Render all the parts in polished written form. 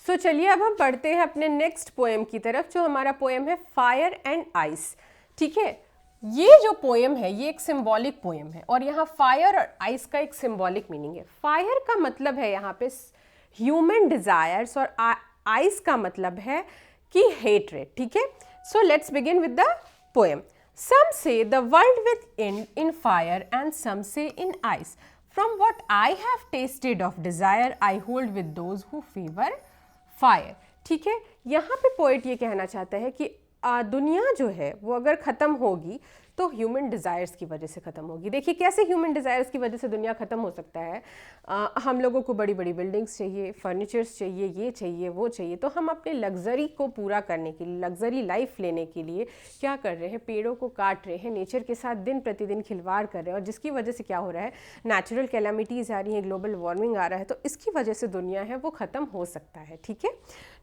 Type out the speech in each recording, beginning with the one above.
सो चलिए अब हम पढ़ते हैं अपने नेक्स्ट पोएम की तरफ, जो हमारा पोएम है फायर एंड आइस। ठीक है, ये जो पोएम है ये एक सिंबॉलिक पोएम है और यहाँ फायर और आइस का एक सिंबॉलिक मीनिंग है। फायर का मतलब है यहाँ पे ह्यूमन डिजायर्स और आइस का मतलब है कि हेट्रेड। ठीक है, so let's begin with the poem. Some say the world will end in fire and some say in ice. From what I have tasted of desire, I hold with those who favor fire. ठीक है, यहाँ पे poet ये कहना चाहता है कि दुनिया जो है वो अगर ख़त्म होगी तो ह्यूमन डिज़ायर्स की वजह से ख़त्म होगी। देखिए कैसे ह्यूमन डिज़ायर्स की वजह से दुनिया ख़त्म हो सकता है। हम लोगों को बड़ी बड़ी बिल्डिंग्स चाहिए, फर्नीचर्स चाहिए, ये चाहिए, वो चाहिए, तो हम अपने लग्जरी को पूरा करने के लिए, लग्जरी लाइफ लेने के लिए क्या कर रहे हैं, पेड़ों को काट रहे हैं, नेचर के साथ दिन प्रतिदिन खिलवाड़ कर रहे हैं और जिसकी वजह से क्या हो रहा है, नेचुरल कैलामिटीज़ आ रही हैं, ग्लोबल वार्मिंग आ रहा है, तो इसकी वजह से दुनिया है वो ख़त्म हो सकता है। ठीक है,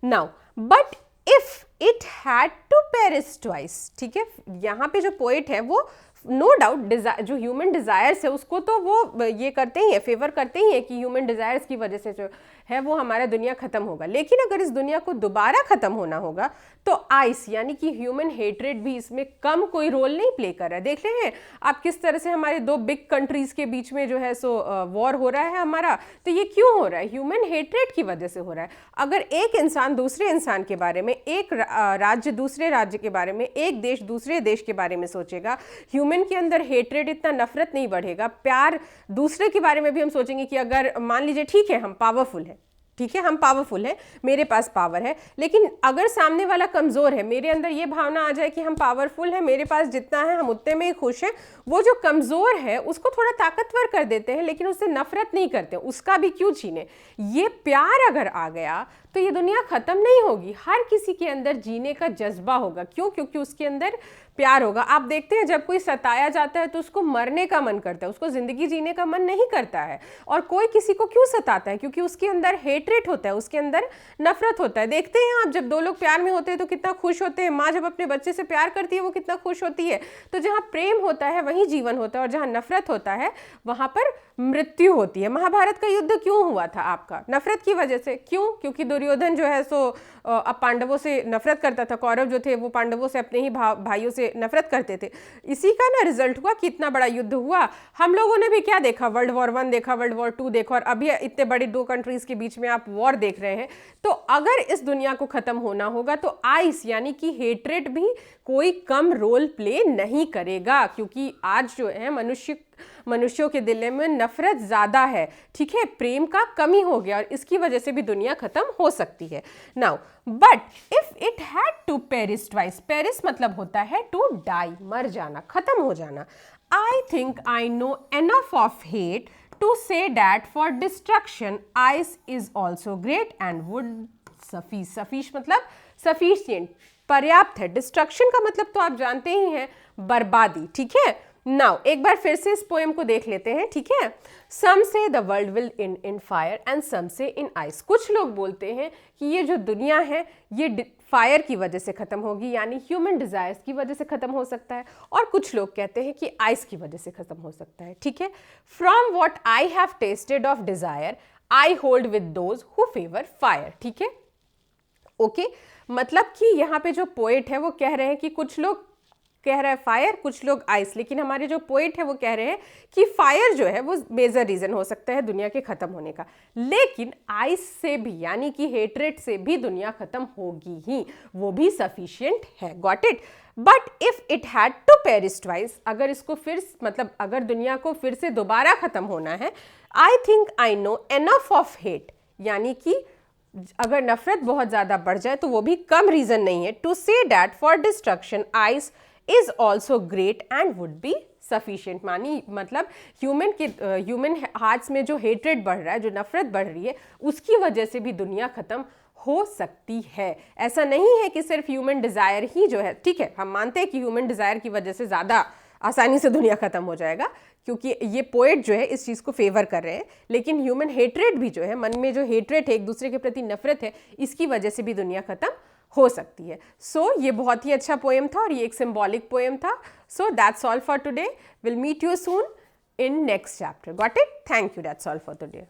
now but if it had to perish twice. ठीक है, यहाँ पे जो पोएट है वो नो डाउट जो ह्यूमन डिज़ायर्स है उसको तो वो ये करते ही है, फेवर करते ही है कि ह्यूमन डिज़ायर्स की वजह से जो है वो हमारा दुनिया ख़त्म होगा। लेकिन अगर इस दुनिया को दोबारा ख़त्म होना होगा तो आइस यानी कि ह्यूमन हेट्रेड भी इसमें कम कोई रोल नहीं प्ले कर रहा है। देख रहे हैं आप किस तरह से हमारे दो बिग कंट्रीज़ के बीच में जो है सो वॉर हो रहा है हमारा, तो ये क्यों हो रहा है? ह्यूमन हेट्रेड की वजह से हो रहा है। अगर एक इंसान दूसरे इंसान के बारे में, एक राज्य दूसरे राज्य के बारे में, एक देश दूसरे देश के बारे में सोचेगा, ह्यूमन के अंदर हेट्रेड, इतना नफरत नहीं बढ़ेगा। प्यार दूसरे के बारे में भी हम सोचेंगे कि अगर मान लीजिए ठीक है हम पावरफुल हैं, ठीक है हम पावरफुल हैं, मेरे पास पावर है, लेकिन अगर सामने वाला कमज़ोर है, मेरे अंदर ये भावना आ जाए कि हम पावरफुल हैं, मेरे पास जितना है हम उतने में ही खुश हैं, वो जो कमज़ोर है उसको थोड़ा ताकतवर कर देते हैं लेकिन उससे नफरत नहीं करते, उसका भी क्यों छीने। ये प्यार अगर आ गया तो ये दुनिया ख़त्म नहीं होगी। हर किसी के अंदर जीने का जज्बा होगा। क्यों? क्योंकि उसके अंदर प्यार होगा। आप देखते हैं जब कोई सताया जाता है तो उसको मरने का मन करता है, उसको ज़िंदगी जीने का मन नहीं करता है। और कोई किसी को क्यों सताता है? क्योंकि उसके अंदर हेट्रेट होता है, उसके अंदर नफरत होता है। देखते हैं आप जब दो लोग प्यार में होते हैं तो कितना खुश होते हैं। माँ जब अपने बच्चे से प्यार करती है वो कितना खुश होती है। तो जहाँ प्रेम होता है वहीं जीवन होता है और जहाँ नफरत होता है वहाँ पर मृत्यु होती है। महाभारत का युद्ध क्यों हुआ था आपका? नफरत की वजह से। क्यों? क्योंकि दुर्योधन जो है सो अब पांडवों से नफरत करता था, कौरव जो थे वो पांडवों से, अपने ही भाइयों से नफरत करते थे। इसी का ना रिजल्ट हुआ कि इतना बड़ा युद्ध हुआ। हम लोगों ने भी क्या देखा, वर्ल्ड वॉर 1 देखा, वर्ल्ड वॉर 2 देखा और अभी इतने बड़े दो कंट्रीज के बीच में आप वॉर देख रहे हैं। तो अगर इस दुनिया को खत्म होना होगा तो आइस यानी कि हेट्रेट भी कोई कम रोल प्ले नहीं करेगा, क्योंकि आज जो है मनुष्यों के दिल में नफरत ज्यादा है। ठीक है, प्रेम का कमी हो गया और इसकी वजह से भी दुनिया खत्म हो सकती है। Now but if it had to perish twice, perish मतलब होता है टू डाई, मर जाना, खत्म हो जाना। I think I know enough of hate to say that for destruction ice is also great and would suffice. Suffice मतलब sufficient, पर्याप्त है। डिस्ट्रक्शन का मतलब तो आप जानते ही हैं, बर्बादी। ठीक है, नाउ एक बार फिर से इस पोएम को देख लेते हैं। ठीक है, some say the world will end in fire and some say in ice. कुछ लोग बोलते हैं कि ये जो दुनिया है ये फायर की वजह से खत्म होगी, यानी ह्यूमन डिजायर्स की वजह से खत्म हो सकता है, और कुछ लोग कहते हैं कि आइस की वजह से खत्म हो सकता है। ठीक है, from what I have tested of desire I hold with those who favour fire. ठीक है, ओके, मतलब कि यहाँ पे जो पोएट है वो कह रहे हैं कि कुछ लोग कह रहा है फायर, कुछ लोग आइस, लेकिन हमारे जो पोएट है वो कह रहे हैं कि फायर जो है वो मेजर रीजन हो सकता है दुनिया के खत्म होने का, लेकिन आइस से भी यानी कि हेट्रेट से भी दुनिया खत्म होगी ही, वो भी सफिशिएंट है। Got it? But if it had to perish twice, अगर इसको फिर मतलब अगर दुनिया को फिर से दोबारा खत्म होना है, आई think I know enough of hate, यानी कि अगर नफरत बहुत ज्यादा बढ़ जाए तो वो भी कम रीजन नहीं है to say that for destruction ice is also great and would be sufficient. मानी मतलब ह्यूमन हार्ट्स में जो हेट्रेड बढ़ रहा है, जो नफरत बढ़ रही है, उसकी वजह से भी दुनिया खत्म हो सकती है। ऐसा नहीं है कि सिर्फ ह्यूमन डिजायर ही जो है, ठीक है हम मानते हैं कि ह्यूमन डिजायर की वजह से ज़्यादा आसानी से दुनिया खत्म हो जाएगा, क्योंकि ये पोएट जो है इस चीज़ को फेवर कर रहे हैं, लेकिन ह्यूमन हेट्रेड भी जो है, मन में जो हेट्रेड है, एक दूसरे के प्रति नफरत है, इसकी वजह से भी दुनिया खत्म हो सकती है। सो ये बहुत ही अच्छा पोएम था और ये एक सिंबॉलिक पोएम था। So that's all for today, will meet you soon in next chapter. Got it? Thank you, that's all for today.